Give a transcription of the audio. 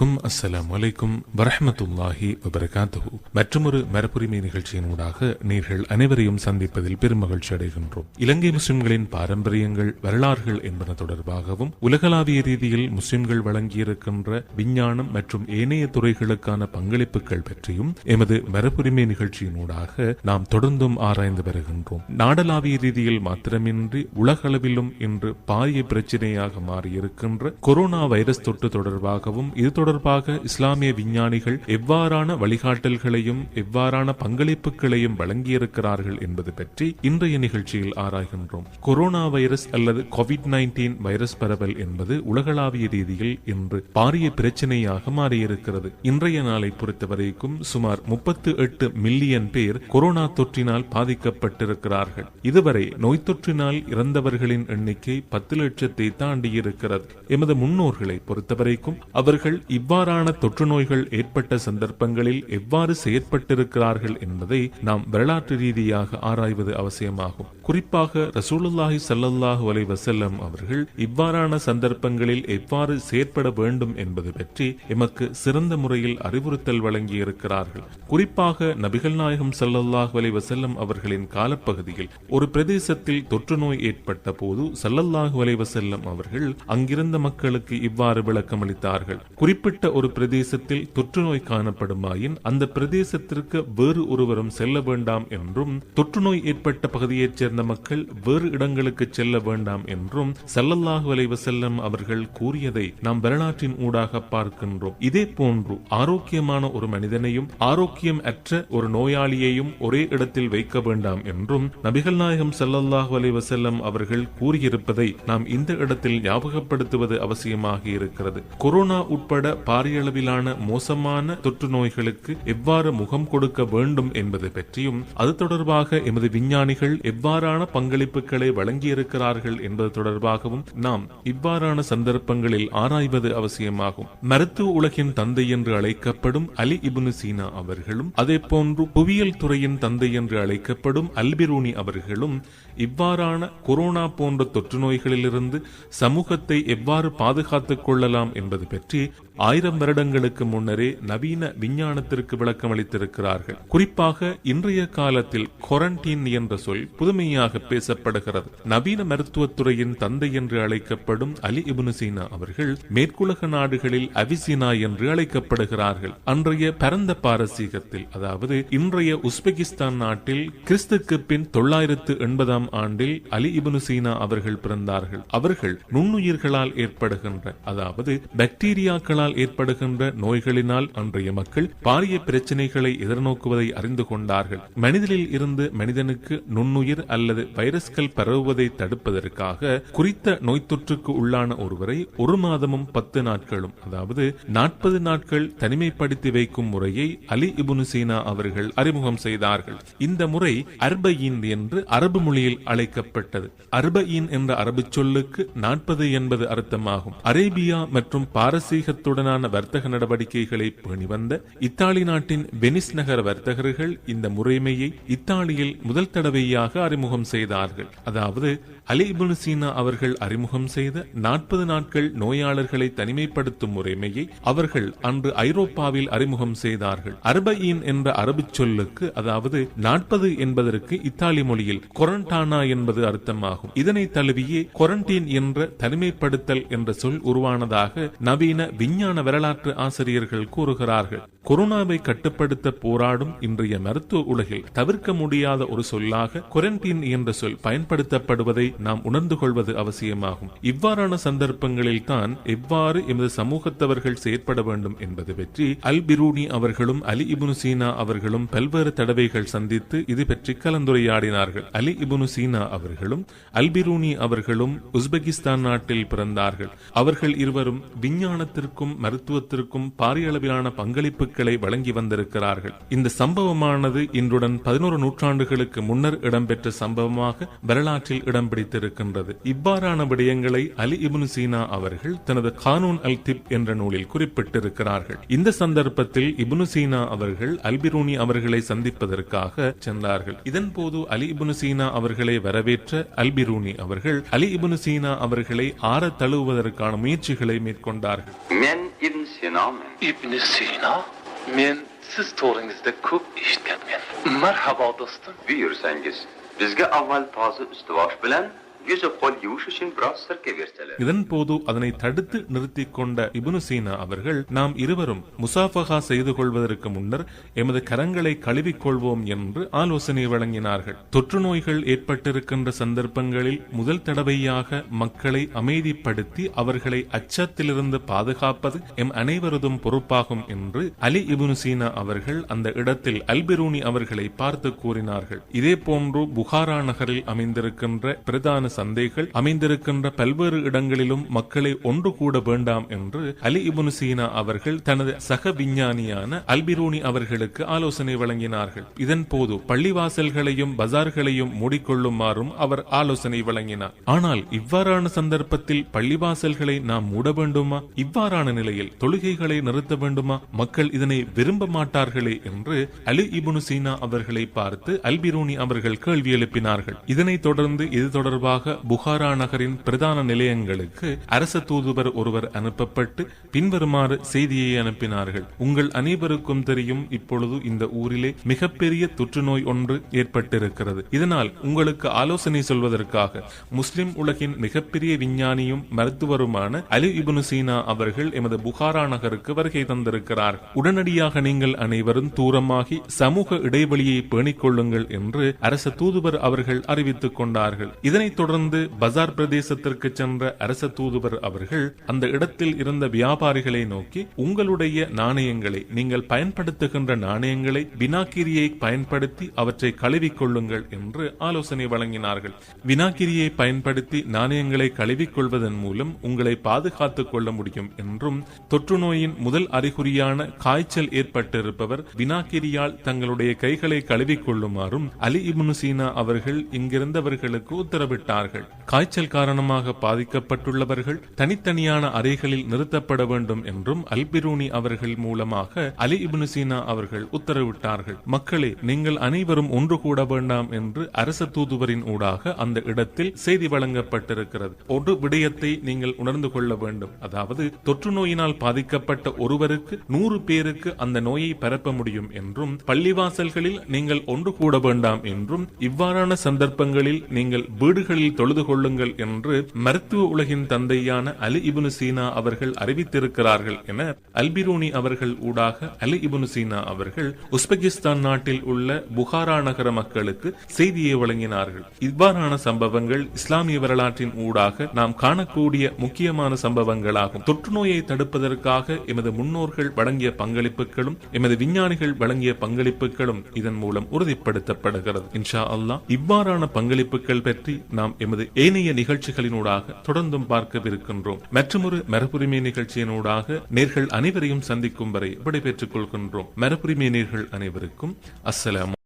நேயர்களுக்கும் அஸ்ஸலாமு அலைக்கும் வரஹ்மத்துல்லாஹி வபரகாத்துஹு. மற்றொரு மரபுரிமை நிகழ்ச்சியினூடாக நேர்கள் அனைவரையும் சந்திப்பதில் பெருமகிழ்ச்சி அடைகின்றோம். இலங்கை முஸ்லிம்களின் பாரம்பரியங்கள், வரலாறுகள் என்பன தொடர்பாகவும் உலகளாவிய ரீதியில் முஸ்லிம்கள் வழங்கியிருக்கின்ற விஞ்ஞானம் மற்றும் ஏனைய துறைகளுக்கான பங்களிப்புகள் பற்றியும் எமது மரபுரிமை நிகழ்ச்சியினூடாக நாம் தொடர்ந்தும் ஆராய்ந்து வருகின்றோம். நாடளாவிய ரீதியில் மாத்திரமின்றி உலகளவிலும் இன்று பாரிய பிரச்சினையாக மாறியிருக்கின்ற கொரோனா வைரஸ் தொற்று தொடர்பாகவும் இது தொடர்பாக இஸ்லாமிய விஞ்ஞானிகள் எவ்வாறான வழிகாட்டல்களையும் எவ்வாறான பங்களிப்புகளையும் வழங்கியிருக்கிறார்கள் என்பது பற்றி இன்றைய நிகழ்ச்சியில் ஆராய்கின்றோம். கொரோனா வைரஸ் அல்லது கோவிட்-19 வைரஸ் பரவல் என்பது உலகளாவிய ரீதியில் இன்று பாரிய பிரச்சனையாக மாறியிருக்கிறது. இன்றைய நாளை பொறுத்தவரைக்கும் சுமார் 38 மில்லியன் பேர் கொரோனா தொற்றினால் பாதிக்கப்பட்டிருக்கிறார்கள். இதுவரை நோய் தொற்றினால் இறந்தவர்களின் எண்ணிக்கை 10 லட்சத்தை தாண்டியிருக்கிறது. எமது முன்னோர்களை பொறுத்தவரைக்கும் அவர்கள் இவ்வாறான தொற்று நோய்கள் ஏற்பட்ட சந்தர்ப்பங்களில் எவ்வாறு செயற்பட்டிருக்கிறார்கள் என்பதை நாம் வரலாற்று ரீதியாக ஆராய்வது அவசியமாகும். குறிப்பாக ரசூலுல்லாஹி ஸல்லல்லாஹு அலைஹி வஸல்லம் அவர்கள் இவ்வாறான சந்தர்ப்பங்களில் எவ்வாறு செயற்பட வேண்டும் என்பது பற்றி எமக்கு சிறந்த முறையில் அறிவுறுத்தல் வழங்கியிருக்கிறார்கள். குறிப்பாக நபிகள் நாயகம் ஸல்லல்லாஹு அலைஹி வஸல்லம் அவர்களின் காலப்பகுதியில் ஒரு பிரதேசத்தில் தொற்று நோய் ஏற்பட்ட போது ஸல்லல்லாஹு அலைஹி வஸல்லம் அவர்கள் அங்கிருந்த மக்களுக்கு இவ்வாறு விளக்கம் அளித்தார்கள். குறிப்பிட்ட ஒரு பிரதேசத்தில் தொற்று நோய் காணப்படுமாயின் அந்த பிரதேசத்திற்கு வேறு ஒருவரும் செல்ல வேண்டாம் என்றும், தொற்று நோய் ஏற்பட்ட பகுதியைச் சேர்ந்த மக்கள் வேறு இடங்களுக்கு செல்ல வேண்டாம் என்றும் ஸல்லல்லாஹு அலைஹி வஸல்லம் அவர்கள் கூறியதை நாம் வரலாற்றின் ஊடாக பார்க்கின்றோம். இதே போன்று ஆரோக்கியமான ஒரு மனிதனையும் ஆரோக்கியம் அற்ற ஒரு நோயாளியையும் ஒரே இடத்தில் வைக்க வேண்டாம் என்றும் நபிகள் நாயகம் ஸல்லல்லாஹு அலைஹி வஸல்லம் அவர்கள் கூறியிருப்பதை நாம் இந்த இடத்தில் ஞாபகப்படுத்துவது அவசியமாக இருக்கிறது. கொரோனா உட்பட பாரிய அளவிலான மோசமான தொற்று நோய்களுக்கு எவ்வாறு முகம் கொடுக்க வேண்டும் என்பது பற்றியும், அது தொடர்பாக எமது விஞ்ஞானிகள் எவ்வாறான பங்களிப்புகளை வழங்கியிருக்கிறார்கள் என்பது தொடர்பாகவும் நாம் இவ்வாறான சந்தர்ப்பங்களில் ஆராய்வது அவசியமாகும். மருத்துவ உலகின் தந்தை என்று அழைக்கப்படும் அலி இப்னு சீனா அவர்களும், அதே போன்று புவியியல் துறையின் தந்தை என்று அழைக்கப்படும் அல்பிரூனி அவர்களும் இவ்வாறான கொரோனா போன்ற தொற்று நோய்களிலிருந்து சமூகத்தை எவ்வாறு பாதுகாத்துக் கொள்ளலாம் என்பது பற்றி 1000 வருடங்களுக்கு முன்னரே நவீன விஞ்ஞானத்திற்கு விளக்கம் அளித்திருக்கிறார்கள். குறிப்பாக இன்றைய காலத்தில் குவாரண்டைன் என்ற சொல் புதுமையாக பேசப்படுகிறது. நவீன மருத்துவத்துறையின் தந்தை என்று அழைக்கப்படும் அலி இப்னு சீனா அவர்கள் மேற்குலக நாடுகளில் அவிசினா என்று அழைக்கப்படுகிறார்கள். அன்றைய பரந்த பாரசீகத்தில், அதாவது இன்றைய உஸ்பெகிஸ்தான் நாட்டில் கிறிஸ்துக்கு பின் 980ஆம் ஆண்டில் அலி இப்னு சீனா அவர்கள் பிறந்தார்கள். அவர்கள் நுண்ணுயிர்களால் ஏற்படுகின்ற, அதாவது பாக்டீரியாக்களால் ஏற்படுகின்ற நோய்களினால் அன்றைய மக்கள் பாரிய பிரச்சனைகளை எதிர்நோக்குவதை அறிந்து கொண்டார்கள். மனிதனில் இருந்து மனிதனுக்கு நுண்ணுயிர் அல்லது வைரஸ்கள் பரவுவதை தடுப்பதற்காக குறித்த நோய் தொற்றுக்கு உள்ளான ஒருவரை 1 மாதமும் 10 நாட்களும், அதாவது 40 நாட்கள் தனிமைப்படுத்தி வைக்கும் முறையை அலி இப்னு சீனா அவர்கள் அறிமுகம் செய்தார்கள். இந்த முறை அர்பஈன் என்று அரபு மொழியில் அழைக்கப்பட்டது. அர்பஈன் என்ற அரபு சொல்லுக்கு 40 என்பது அர்த்தமாகும். அரேபியா மற்றும் பாரசீகத்துடனான வர்த்தக நடவடிக்கைகளை பேணி வந்த இத்தாலி நாட்டின் வெனிஸ் நகர வர்த்தகர்கள் இந்த முறைமையை இத்தாலியில் முதல் தடவையாக அறிமுகம் செய்தார்கள். அதாவது அலி இப்னு சீனா அவர்கள் அறிமுகம் செய்த 40 நாட்கள் நோயாளர்களை தனிமைப்படுத்தும் முறைமையை அவர்கள் அன்று ஐரோப்பாவில் அறிமுகம் செய்தார்கள். அர்பஈன் என்ற அரபு சொல்லுக்கு, அதாவது 40 என்பதற்கு இத்தாலி மொழியில் கொரண்டானா என்பது அர்த்தமாகும். இதனை தழுவியே குவாரண்டைன் என்ற தனிமைப்படுத்தல் என்ற சொல் உருவானதாக நவீன விஞ்ஞான வரலாற்று ஆசிரியர்கள் கூறுகிறார்கள். கொரோனாவை கட்டுப்படுத்த போராடும் இன்றைய மருத்துவ உலகில் தவிர்க்க முடியாத ஒரு சொல்லாக குவாரண்டைன் என்ற சொல் பயன்படுத்தப்படுவதை நாம் உணர்ந்து கொள்வது அவசியமாகும். இவ்வாறான சந்தர்ப்பங்களில் தான் எவ்வாறு எமது சமூகத்தவர்கள் செயற்பட வேண்டும் என்பது பற்றி அல்பிரூனி அவர்களும் அலி இப்னு சீனா அவர்களும் பல்வேறு தடவைகள் சந்தித்து இது பற்றி கலந்துரையாடினார்கள். அலி இப்னு சீனா அவர்களும் அல்பிரூனி அவர்களும் உஸ்பெகிஸ்தான் நாட்டில் பிறந்தார்கள். அவர்கள் இருவரும் விஞ்ஞானத்திற்கும் மருத்துவத்திற்கும் பாரிய அளவிலான பங்களிப்புகளை வழங்கி வந்திருக்கிறார்கள். இந்த சம்பவமானது இன்றுடன் 11 நூற்றாண்டுகளுக்கு முன்னர் இடம்பெற்ற சம்பவமாக வரலாற்றில் இடம் பிடித்திருக்கின்றது. இவ்வாறான விடயங்களை அலி இப்னு சீனா அவர்கள் தனது கானூன் அல் திப் என்ற நூலில் குறிப்பிட்டிருக்கிறார்கள். இந்த சந்தர்ப்பத்தில் இப்னு சீனா அவர்கள் அல்பிரூனி அவர்களை சந்திப்பதற்காக சென்றார்கள். இதன் போது அலி இப்னு சீனா அவர்களை வரவேற்ற அல்பிரூனி அவர்கள் அலி இப்னு சீனா அவர்களை ஆற தழுவுவதற்கான முயற்சிகளை மேற்கொண்டார்கள். Men inser Sina men. ibn Sina? Men siz to'g'ringizda ko'p eshitganman. Marhabo do'stim. Buyursangiz, bizga avval toza ustivosh bilan yuz qo'l yuvish uchun biroz sirka bersalar. இதன் போது அதனை தடுத்து நிறுத்திக் கொண்ட இப்னு சீனா அவர்கள், நாம் இருவரும் முசாஃபஹா செய்து கொள்வதற்கு முன்னர் எமது கரங்களை கழுவிக்கொள்வோம் என்று ஆலோசனை வழங்கினார்கள். தொற்று நோய்கள் ஏற்பட்டிருக்கின்ற சந்தர்ப்பங்களில் முதல் தடவையாக மக்களை அமைதிப்படுத்தி அவர்களை அச்சத்திலிருந்து பாதுகாப்பது எம் அனைவரதும் பொறுப்பாகும் என்று அலி இப்னு சீனா அவர்கள் அந்த இடத்தில் அல்பிரூனி அவர்களை பார்த்து கூறினார்கள். இதே போன்று புகாரா நகரில் அமைந்திருக்கின்ற பிரதான சந்தைகள் அமைந்திருக்கின்ற பல்வேறு இடங்களிலும் மக்களை ஒன்று கூட வேண்டாம் என்று அலி இப்னு சீனா அவர்கள் தனது சக விஞ்ஞானியான அல்பிரூனி அவர்களுக்கு ஆலோசனை வழங்கினார்கள். இதன் போது பள்ளிவாசல்களையும் பஜார்களையும் மூடிக்கொள்ளுமாறும் அவர் ஆலோசனை வழங்கினார். ஆனால் இவ்வாறான சந்தர்ப்பத்தில் பள்ளிவாசல்களை நாம் மூட வேண்டுமா? இவ்வாறான நிலையில் தொழுகைகளை நிறுத்த வேண்டுமா? மக்கள் இதனை விரும்ப மாட்டார்களே என்று அலி இப்னு சீனா அவர்களை பார்த்து அல்பிரூனி அவர்கள் கேள்வி எழுப்பினார்கள். இதனைத் தொடர்ந்து இது தொடர்பாக புகாரா நகரின் பிரதான நிலையங்களுக்கு அரச தூதுவர் ஒருவர் அனுப்பப்பட்டு பின்வருமாறு செய்தியை அனுப்பினார்கள். உங்கள் அனைவருக்கும் தெரியும், இப்பொழுது இந்த ஊரிலே மிகப்பெரிய தொற்று நோய் ஒன்று ஏற்பட்டிருக்கிறது. இதனால் உங்களுக்கு ஆலோசனை சொல்வதற்காக முஸ்லிம் உலகின் மிகப்பெரிய விஞ்ஞானியும் மருத்துவருமான அலி இப்னு சீனா அவர்கள் எமது புகாரா நகருக்கு வருகை தந்திருக்கிறார். உடனடியாக நீங்கள் அனைவரும் தூரமாகி சமூக இடைவெளியை பேணிக் கொள்ளுங்கள் என்று அரச தூதுவர் அவர்கள் அறிவித்துக் கொண்டார்கள். இதனைத் தொடர்ந்து பஜார் பிரதேசத்திற்கு சென்ற அரச தூதுவர் அவர்கள் அந்த இடத்தில் இருந்த வியாபாரிகளை நோக்கி, உங்களுடைய நாணயங்களை, நீங்கள் பயன்படுத்துகின்ற நாணயங்களை வினாக்கிரியை பயன்படுத்தி அவற்றை கழுவிக் கொள்ளுங்கள் என்று ஆலோசனை வழங்கினார்கள். வினாக்கிரியை பயன்படுத்தி நாணயங்களை கழுவிக் கொள்வதன் மூலம் உங்களை பாதுகாத்துக் கொள்ள முடியும் என்றும், தொற்று நோயின் முதல் அறிகுறியான காய்ச்சல் ஏற்பட்டிருப்பவர் வினாக்கிரியால் தங்களுடைய கைகளை கழுவிக் கொள்ளுமாறும் அலி இப்னு சீனா அவர்கள் இங்கிருந்தவர்களுக்கு உத்தரவிட்டார்கள். காய்ச்சல் காரணமாக பாதிக்கப்பட்டுள்ளவர்கள் தனித்தனியான அறைகளில் நிறுத்தப்பட வேண்டும் என்றும் அல்பிரூனி அவர்கள் மூலமாக அலி இப்னு சீனா அவர்கள் உத்தரவிட்டார்கள். மக்களே, நீங்கள் அனைவரும் ஒன்று கூட வேண்டாம் என்று அரச தூதுவரின் ஊடாக அந்த இடத்தில் செய்தி வழங்கப்பட்டிருக்கிறது. ஒரு விடயத்தை நீங்கள் உணர்ந்து கொள்ள வேண்டும். அதாவது, தொற்று நோயினால் பாதிக்கப்பட்ட ஒருவருக்கு 100 பேருக்கு அந்த நோயை பரப்ப முடியும் என்றும், பள்ளிவாசல்களில் நீங்கள் ஒன்று கூட வேண்டாம் என்றும், இவ்வாறான சந்தர்ப்பங்களில் நீங்கள் வீடுகளில் தொழுது கொள்ளுங்கள் என்று மருத்துவ உலகின் தந்தையான அலி இப்னு சீனா அவர்கள் அறிவித்திருக்கிறார்கள் என அல்பிரூனி அவர்கள் ஊடாக அலி இப்னு சீனா அவர்கள் உஸ்பெகிஸ்தான் நாட்டில் உள்ள புகாரா நகர மக்களுக்கு செய்தியை வழங்கினார்கள். இவ்வாறான சம்பவங்கள் இஸ்லாமிய வரலாற்றின் ஊடாக நாம் காணக்கூடிய முக்கியமான சம்பவங்களாகும். தொற்று நோயை தடுப்பதற்காக எமது முன்னோர்கள் வழங்கிய பங்களிப்புகளும் எமது விஞ்ஞானிகள் வழங்கிய பங்களிப்புகளும் இதன் மூலம் உறுதிப்படுத்தப்படுகிறது. இன்ஷா அல்லாஹ் இவ்வாறான பங்களிப்புகள் பற்றி நாம் எமது ஏனைய நிகழ்ச்சிகளினூடாக தொடர்ந்தும் பார்க்கவிருக்கின்றோம். மற்றொரு மரபுரிமை நிகழ்ச்சியினூடாக நேர்கள் அனைவரையும் சந்திக்கும் வரை விடைபெற்றுக் கொள்கின்றோம். மரபுரிமை நேர்கள் அனைவருக்கும் அஸ்ஸலாமு